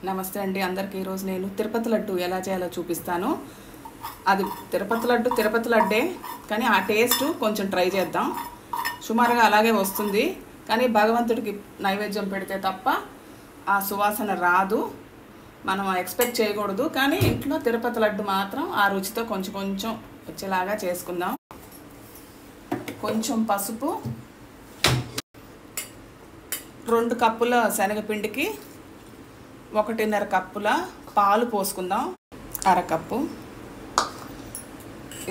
నమస్తే అండి అందరికీ. ఈరోజు నేను తిరుపతి లడ్డు ఎలా చేయాలో చూపిస్తాను. అది తిరుపతి లడ్డే, కానీ ఆ టేస్ట్ కొంచెం ట్రై చేద్దాం. సుమారుగా అలాగే వస్తుంది, కానీ భగవంతుడికి నైవేద్యం పెడితే తప్ప ఆ సువాసన రాదు. మనం ఎక్స్పెక్ట్ చేయకూడదు, కానీ ఇంట్లో తిరుపతి లడ్డు మాత్రం ఆ రుచితో కొంచెం కొంచెం వచ్చేలాగా చేసుకుందాం. కొంచెం పసుపు, 2 కప్పుల శనగపిండికి 1.5 కప్పుల పాలు పోసుకుందాం. 1/2 కప్పు.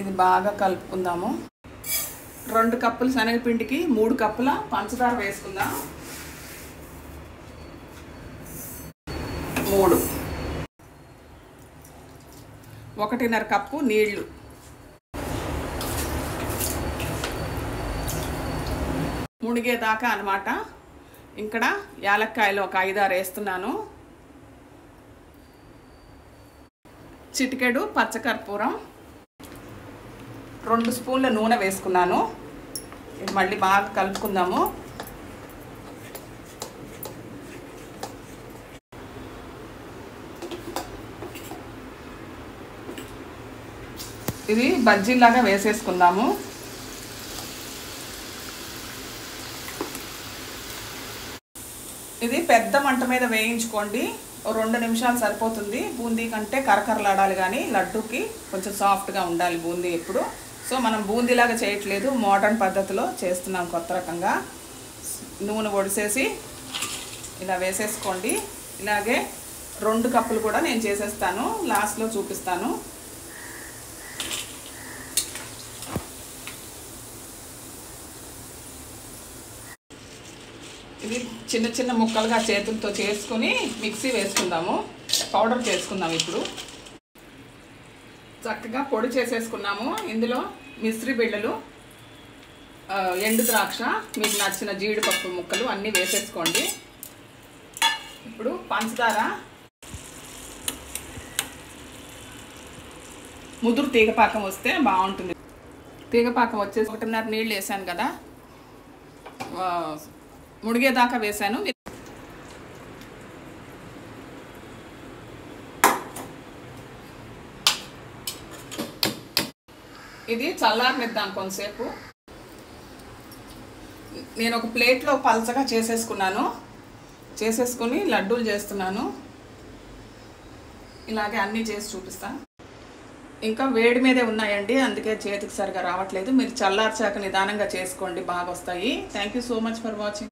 ఇది బాగా కలుపుకుందాము. 2 కప్పుల శనగపిండికి 3 కప్పుల పంచదార వేసుకుందాం. 3 1.5 కప్పు నీళ్లు. మునిగేదాకా అన్నమాట. ఇక్కడ యాలక్కాయలు ఒక 5-6 వేస్తున్నాను. చిటికెడు పచ్చకర్పూరం, 2 స్పూన్ల నూనె వేసుకున్నాను. ఇది మళ్ళీ బాగా కలుపుకుందాము. ఇది బజ్జీలాగా వేసేసుకుందాము. ఇది పెద్ద మంట మీద వేయించుకోండి. 2 నిమిషాలు సరిపోతుంది. బూందీ కంటే కరకరలాడాలి, కానీ లడ్డూకి కొంచెం సాఫ్ట్గా ఉండాలి బూందీ ఎప్పుడు. సో మనం బూందీలాగా చేయట్లేదు, మోడర్న్ పద్ధతిలో చేస్తున్నాం కొత్త రకంగా. నూనె ఒడిసేసి ఇలా వేసేసుకోండి. ఇలాగే 2 కప్పులు కూడా నేను చేసేస్తాను, లాస్ట్లో చూపిస్తాను. ఇది చిన్న చిన్న ముక్కలుగా చేతులతో చేసుకొని మిక్సీ వేసుకుందాము. పౌడర్ చేసుకుందాం. ఇప్పుడు చక్కగా పొడి చేసేసుకున్నాము. ఇందులో మిశ్రీ బిళ్ళలు, ఎండు ద్రాక్ష, మీకు నచ్చిన జీడిపప్పు ముక్కలు అన్నీ వేసేసుకోండి. ఇప్పుడు పంచదార, ముదురు తీగపాకం వస్తే బాగుంటుంది. తీగపాకం వచ్చేసి 1.5 నీళ్ళు వేసాను కదా, ముడిగేదాకా వేసాను. ఇది చల్లారనిద్దాం కొంతసేపు. నేను ఒక ప్లేట్లో పలచగా చేసేసుకుని లడ్డూలు చేస్తున్నాను. ఇలాగే అన్నీ చేసి చూపిస్తాను. ఇంకా వేడి మీదే ఉన్నాయండి, అందుకే చేతికి సరిగా రావట్లేదు. మీరు చల్లార్చాక నిదానంగా చేసుకోండి, బాగా వస్తాయి. Thank you so much for watching.